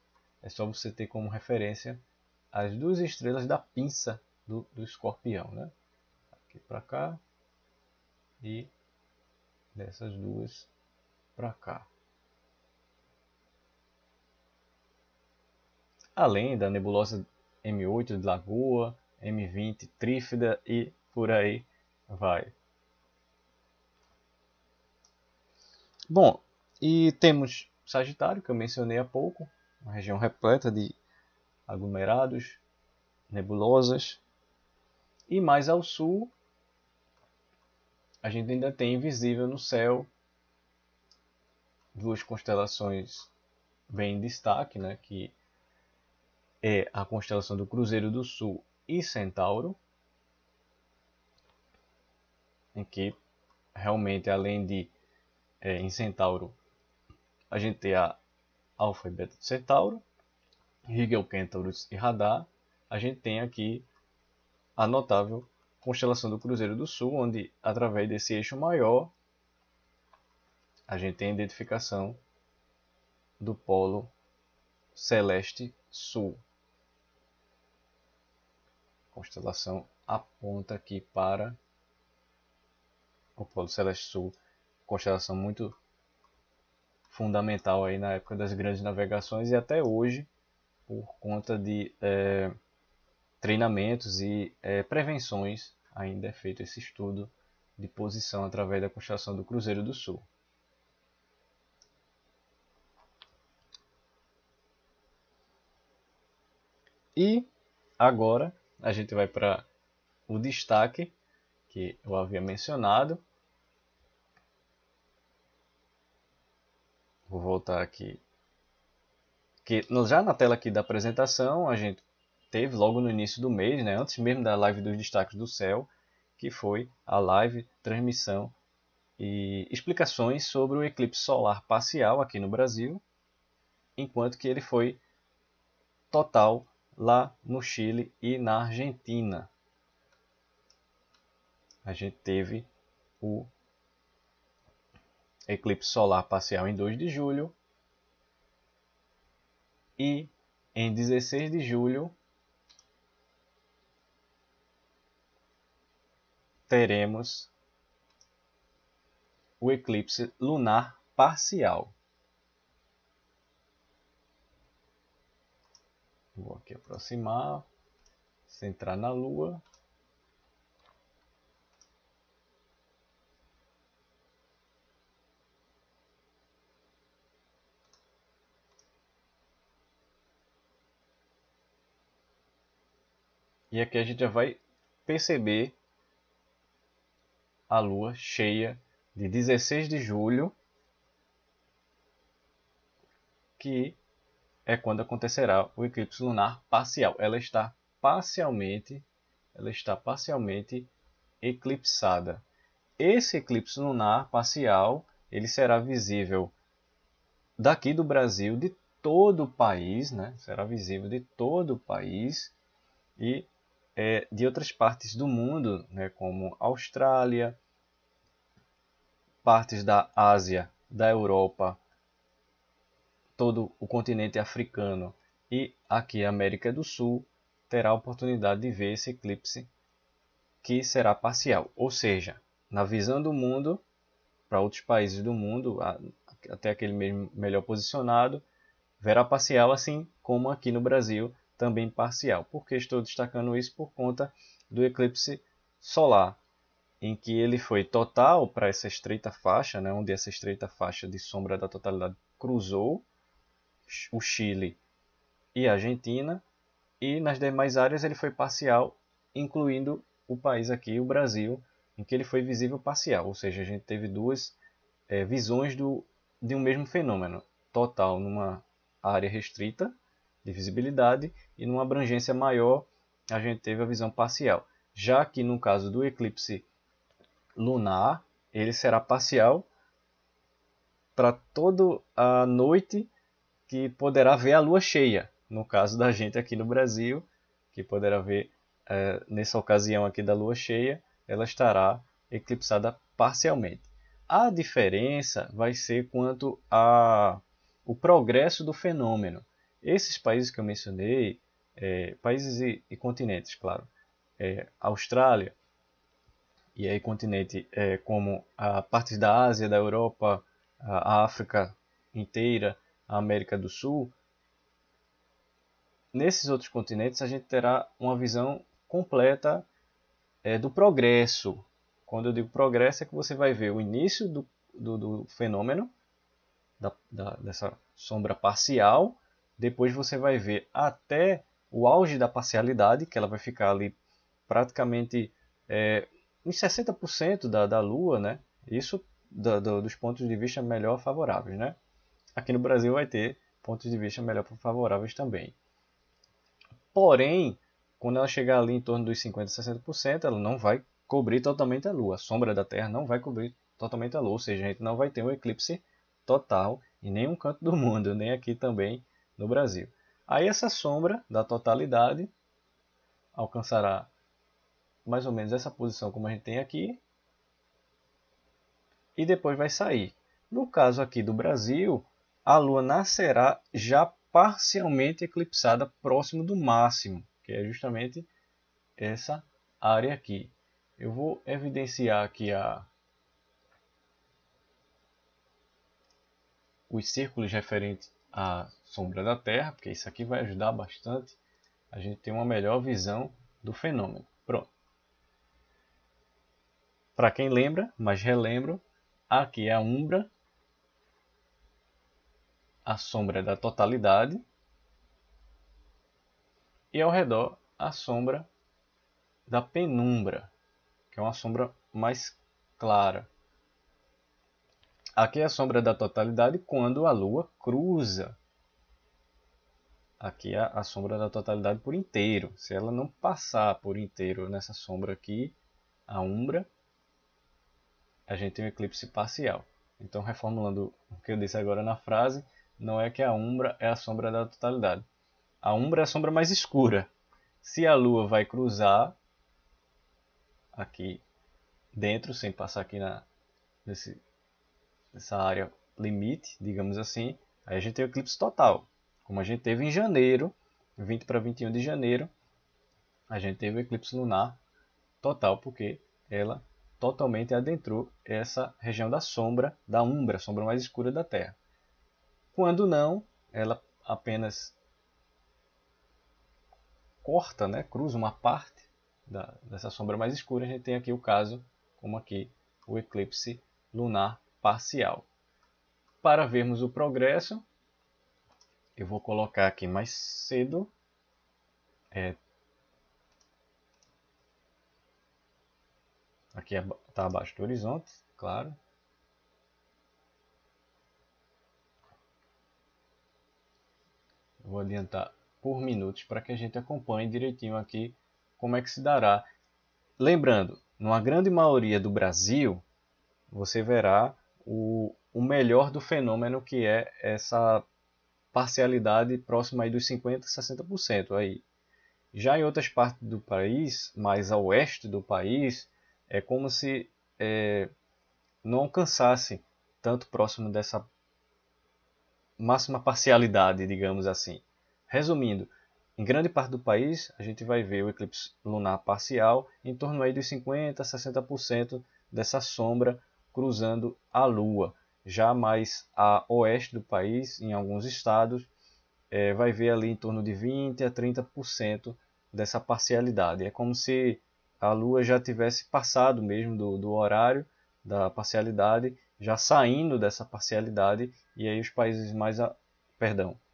É só você ter como referência as duas estrelas da pinça do escorpião, né? Aqui para cá e dessas duas para cá. Além da nebulosa M8 de Lagoa, M20 Trífida e por aí vai. Bom, e temos Sagitário, que eu mencionei há pouco, uma região repleta de aglomerados, nebulosas. E mais ao sul, a gente ainda tem visível no céu duas constelações bem em destaque, né, que é a constelação do Cruzeiro do Sul e Centauro, em que realmente, além de em Centauro, a gente tem a Alfa e Beta de Centauro, Rigel, Kentaurus e Radar. A gente tem aqui a notável constelação do Cruzeiro do Sul, onde, através desse eixo maior, a gente tem a identificação do polo celeste sul. A constelação aponta aqui para o polo celeste sul, constelação muito fundamental aí na época das grandes navegações e até hoje, por conta de treinamentos e prevenções, ainda é feito esse estudo de posição através da constelação do Cruzeiro do Sul. E Agora a gente vai para o destaque que eu havia mencionado. Vou voltar aqui. Que já na tela aqui da apresentação, a gente teve logo no início do mês, né, antes mesmo da live dos destaques do céu, que foi a live, transmissão e explicações sobre o eclipse solar parcial aqui no Brasil, enquanto que ele foi total lá no Chile e na Argentina. A gente teve o eclipse solar parcial em 2 de julho e em 16 de julho teremos o eclipse lunar parcial. Vou aqui aproximar, centrar na Lua. E aqui a gente já vai perceber a Lua cheia de 16 de julho, que é quando acontecerá o eclipse lunar parcial. Ela está parcialmente eclipsada. Esse eclipse lunar parcial, ele será visível daqui do Brasil, de todo o país, né? Será visível de todo o país e de outras partes do mundo, né? Como Austrália, partes da Ásia, da Europa, todo o continente africano e aqui a América do Sul terá a oportunidade de ver esse eclipse que será parcial. Ou seja, na visão do mundo, para outros países do mundo, até aquele mesmo melhor posicionado, verá parcial, assim como aqui no Brasil, também parcial. Por que estou destacando isso? Por conta do eclipse solar, em que ele foi total para essa estreita faixa, né, onde essa estreita faixa de sombra da totalidade cruzou o Chile e a Argentina, e nas demais áreas ele foi parcial, incluindo o país aqui, o Brasil, em que ele foi visível parcial, ou seja, a gente teve duas visões de um mesmo fenômeno, total numa área restrita de visibilidade e numa abrangência maior a gente teve a visão parcial. Já que no caso do eclipse lunar, ele será parcial para toda a noite que poderá ver a lua cheia. No caso da gente aqui no Brasil, que poderá ver nessa ocasião aqui da lua cheia, ela estará eclipsada parcialmente. A diferença vai ser quanto ao progresso do fenômeno. Esses países que eu mencionei, países e continentes, claro, Austrália, e aí continente como a partes da Ásia, da Europa, a África inteira, a América do Sul, nesses outros continentes a gente terá uma visão completa do progresso. Quando eu digo progresso é que você vai ver o início do fenômeno, dessa sombra parcial, depois você vai ver até o auge da parcialidade, que ela vai ficar ali praticamente uns 60% da Lua, né? Isso dos pontos de vista melhor favoráveis, né? Aqui no Brasil vai ter pontos de vista melhor favoráveis também. Porém, quando ela chegar ali em torno dos 50% a 60%, ela não vai cobrir totalmente a Lua. A sombra da Terra não vai cobrir totalmente a Lua, ou seja, a gente não vai ter um eclipse total em nenhum canto do mundo, nem aqui também no Brasil. Aí essa sombra da totalidade alcançará mais ou menos essa posição como a gente tem aqui, e depois vai sair. No caso aqui do Brasil, a Lua nascerá já parcialmente eclipsada próximo do máximo, que é justamente essa área aqui. Eu vou evidenciar aqui os círculos referentes à sombra da Terra, porque isso aqui vai ajudar bastante a gente ter uma melhor visão do fenômeno. Pronto. Para quem lembra, mas relembro, aqui é a umbra, a sombra da totalidade, e ao redor a sombra da penumbra, que é uma sombra mais clara. Aqui é a sombra da totalidade quando a Lua cruza. Aqui é a sombra da totalidade por inteiro. Se ela não passar por inteiro nessa sombra aqui, a umbra, a gente tem um eclipse parcial. Então, reformulando o que eu disse agora na frase, não é que a umbra é a sombra da totalidade. A umbra é a sombra mais escura. Se a Lua vai cruzar aqui dentro, sem passar aqui nessa área limite, digamos assim, aí a gente tem o eclipse total. Como a gente teve em janeiro, 20 para 21 de janeiro, a gente teve o eclipse lunar total, porque ela totalmente adentrou essa região da sombra, da umbra, a sombra mais escura da Terra. Quando não, ela apenas corta, né, cruza uma parte dessa sombra mais escura. A gente tem aqui o caso, como aqui, o eclipse lunar parcial. Para vermos o progresso, eu vou colocar aqui mais cedo. Aqui está abaixo do horizonte, claro. Vou adiantar por minutos para que a gente acompanhe direitinho aqui como é que se dará. Lembrando, numa grande maioria do Brasil, você verá o melhor do fenômeno, que é essa parcialidade próxima aí dos 50% a 60%. Aí. Já em outras partes do país, mais a oeste do país, é como se não alcançasse tanto próximo dessa máxima parcialidade, digamos assim. Resumindo, em grande parte do país, a gente vai ver o eclipse lunar parcial em torno aí dos 50% a 60% dessa sombra cruzando a Lua. Já mais a oeste do país, em alguns estados, vai ver ali em torno de 20% a 30% dessa parcialidade. É como se a Lua já tivesse passado mesmo do horário da parcialidade, já saindo dessa parcialidade, e aí os países mais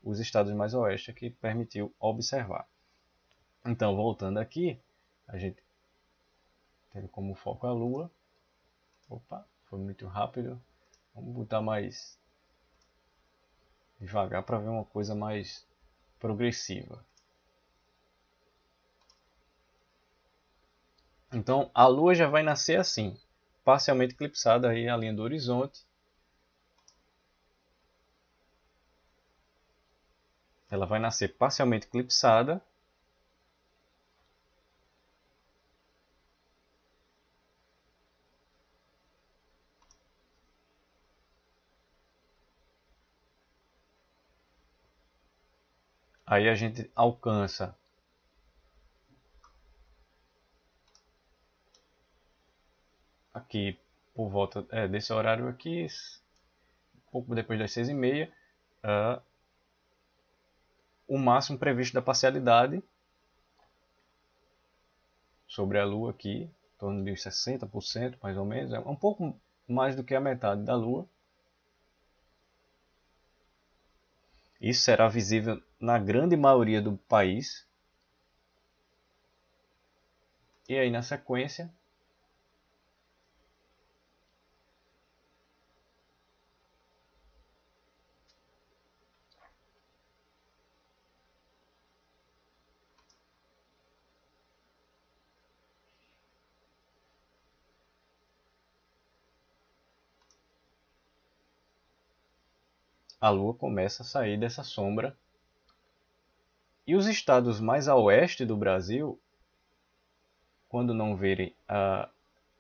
os estados mais a oeste que permitiu observar. Então, voltando aqui, a gente tem como foco a Lua. Opa, foi muito rápido. Vamos botar mais devagar para ver uma coisa mais progressiva. Então, a Lua já vai nascer assim, parcialmente eclipsada aí a linha do horizonte. Ela vai nascer parcialmente eclipsada. Aí a gente alcança aqui por volta desse horário aqui, pouco depois das 6h30, o máximo previsto da parcialidade sobre a Lua aqui, em torno de 60% mais ou menos, é um pouco mais do que a metade da Lua. Isso será visível na grande maioria do país. E aí na sequência, a Lua começa a sair dessa sombra. E os estados mais a oeste do Brasil, quando não verem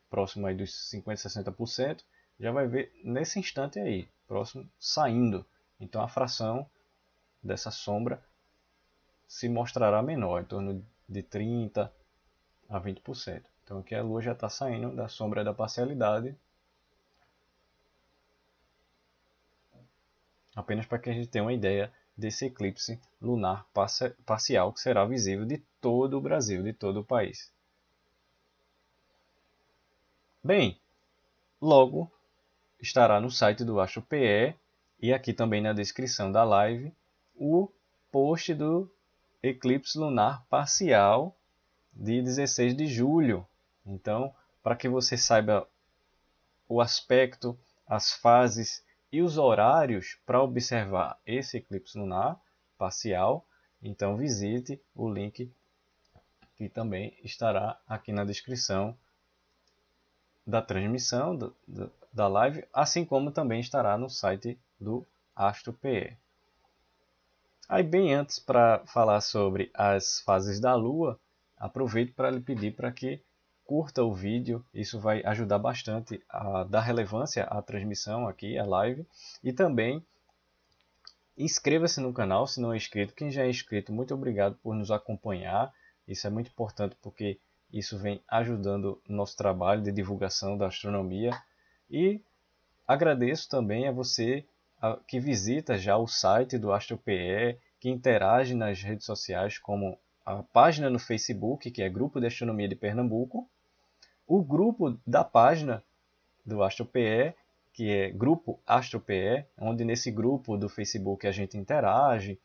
próximo aí dos 50%, 60%, já vai ver nesse instante aí, próximo, saindo. Então a fração dessa sombra se mostrará menor, em torno de 30% a 20%. Então aqui a Lua já está saindo da sombra da parcialidade, apenas para que a gente tenha uma ideia desse eclipse lunar parcial que será visível de todo o Brasil, de todo o país. Bem, logo estará no site do AstroPE e aqui também na descrição da live o post do eclipse lunar parcial de 16 de julho. Então, para que você saiba o aspecto, as fases e os horários para observar esse eclipse lunar parcial, então visite o link que também estará aqui na descrição da transmissão da live, assim como também estará no site do AstroPE. Aí, bem antes, para falar sobre as fases da Lua, aproveito para lhe pedir para que curta o vídeo, isso vai ajudar bastante a dar relevância à transmissão aqui, à live, e também inscreva-se no canal se não é inscrito. Quem já é inscrito, muito obrigado por nos acompanhar, isso é muito importante porque isso vem ajudando o nosso trabalho de divulgação da astronomia. E agradeço também a você que visita já o site do AstroPE, que interage nas redes sociais, como a página no Facebook, que é Grupo de Astronomia de Pernambuco, o grupo da página do AstroPE, que é Grupo AstroPE, onde nesse grupo do Facebook a gente interage,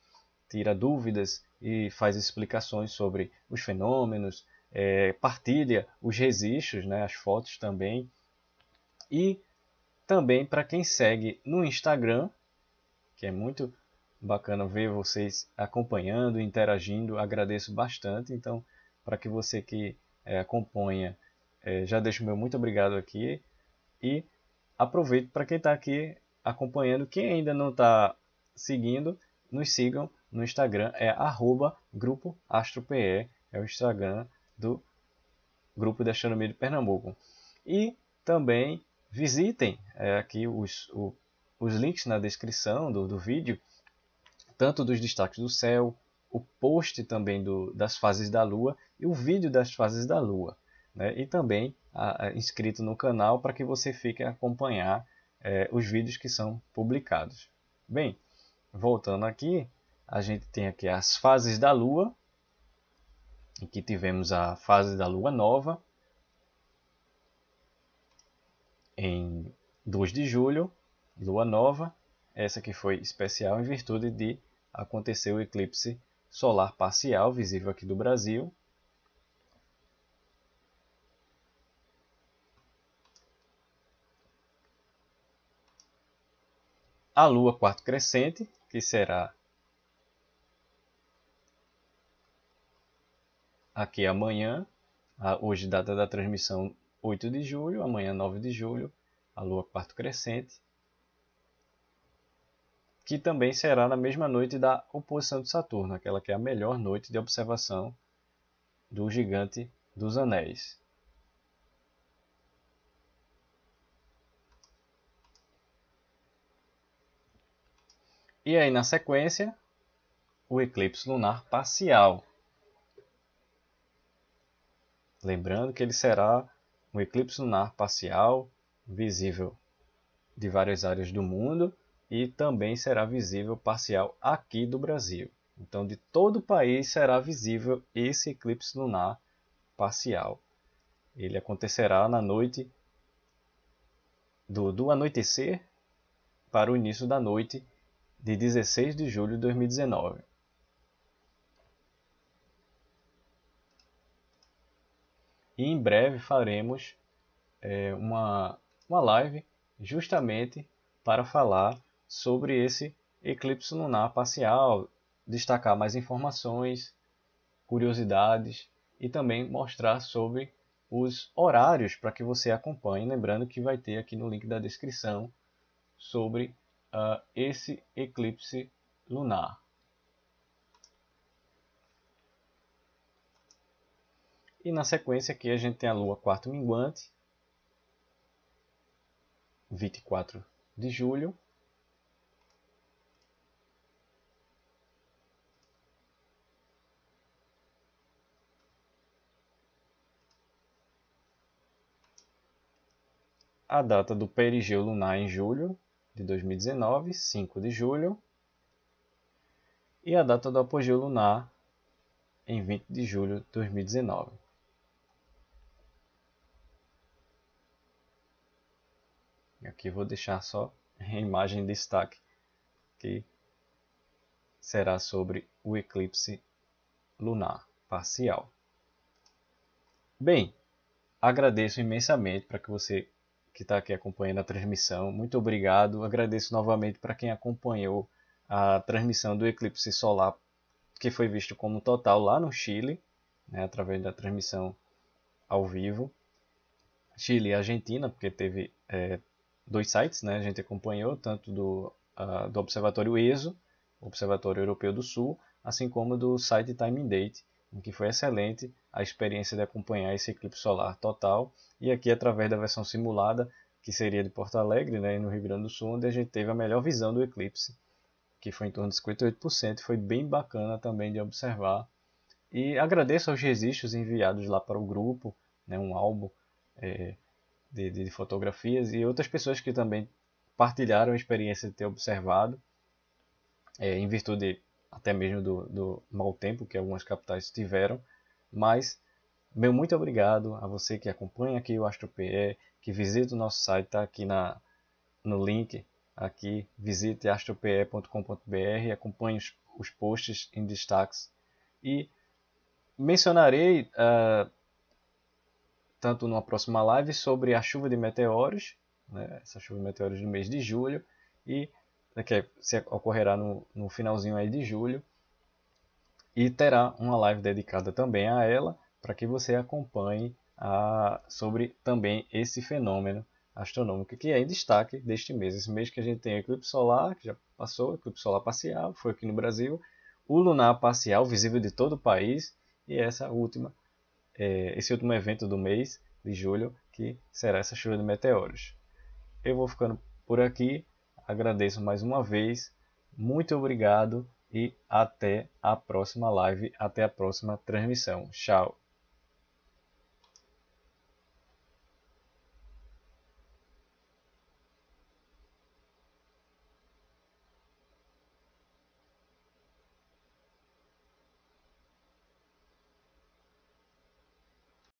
tira dúvidas e faz explicações sobre os fenômenos, partilha os registros, né, as fotos também. E também para quem segue no Instagram, que é muito bacana ver vocês acompanhando, interagindo, agradeço bastante. Então, para que você que acompanha, já deixo o meu muito obrigado aqui. E aproveito para quem está aqui acompanhando, quem ainda não está seguindo, nos sigam no Instagram, é @Grupo AstroPE, é o Instagram do Grupo de Astronomia de Pernambuco. E também visitem aqui os links na descrição do vídeo, tanto dos destaques do céu, o post também das fases da Lua e o vídeo das fases da Lua. Né? E também inscrito no canal para que você fique a acompanhar os vídeos que são publicados. Bem, voltando aqui, a gente tem aqui as fases da Lua, em que tivemos a fase da Lua Nova, em 2 de julho, Lua Nova, essa que foi especial em virtude de acontecer o eclipse solar parcial, visível aqui do Brasil. A Lua quarto crescente, que será aqui amanhã, hoje data da transmissão 8 de julho, amanhã 9 de julho, a Lua quarto crescente, que também será na mesma noite da oposição de Saturno, aquela que é a melhor noite de observação do Gigante dos Anéis. E aí, na sequência, o eclipse lunar parcial. Lembrando que ele será um eclipse lunar parcial, visível de várias áreas do mundo, e também será visível parcial aqui do Brasil. Então, de todo o país será visível esse eclipse lunar parcial. Ele acontecerá na noite do anoitecer para o início da noite de 16 de julho de 2019. E em breve faremos uma live justamente para falar sobre esse eclipse lunar parcial, destacar mais informações, curiosidades e também mostrar sobre os horários para que você acompanhe. Lembrando que vai ter aqui no link da descrição sobre esse eclipse lunar. E na sequência aqui a gente tem a Lua quarto minguante, 24 de julho. A data do perigeu lunar em julho de 2019, 5 de julho. E a data do apogeu lunar em 20 de julho de 2019. Aqui vou deixar só a imagem de destaque, que será sobre o eclipse lunar parcial. Bem, agradeço imensamente para que você que está aqui acompanhando a transmissão. Muito obrigado. Agradeço novamente para quem acompanhou a transmissão do eclipse solar, que foi visto como total lá no Chile, né, através da transmissão ao vivo. Chile e Argentina, porque teve dois sites, né, a gente acompanhou, tanto do Observatório ESO, Observatório Europeu do Sul, assim como do site Time and Date, em que foi excelente a experiência de acompanhar esse eclipse solar total, e aqui através da versão simulada, que seria de Porto Alegre, né, no Rio Grande do Sul, onde a gente teve a melhor visão do eclipse, que foi em torno de 58%, foi bem bacana também de observar. E agradeço aos registros enviados lá para o grupo, né, um álbum é, de fotografias e outras pessoas que também partilharam a experiência de ter observado, em virtude até mesmo do mau tempo que algumas capitais tiveram. Mas, meu muito obrigado a você que acompanha aqui o AstroPE, que visita o nosso site, está aqui no link, aqui, visite astrope.com.br, acompanhe os posts em destaques e mencionarei tanto numa próxima live sobre a chuva de meteoros, né, essa chuva de meteoros do mês de julho, e que ocorrerá no finalzinho aí de julho, e terá uma live dedicada também a ela, para que você acompanhe sobre também esse fenômeno astronômico que é em destaque deste mês. Esse mês que a gente tem eclipse solar, que já passou, eclipse solar parcial, foi aqui no Brasil, o lunar parcial, visível de todo o país, e esse último evento do mês de julho, que será essa chuva de meteoros. Eu vou ficando por aqui, agradeço mais uma vez, muito obrigado e até a próxima live, até a próxima transmissão. Tchau!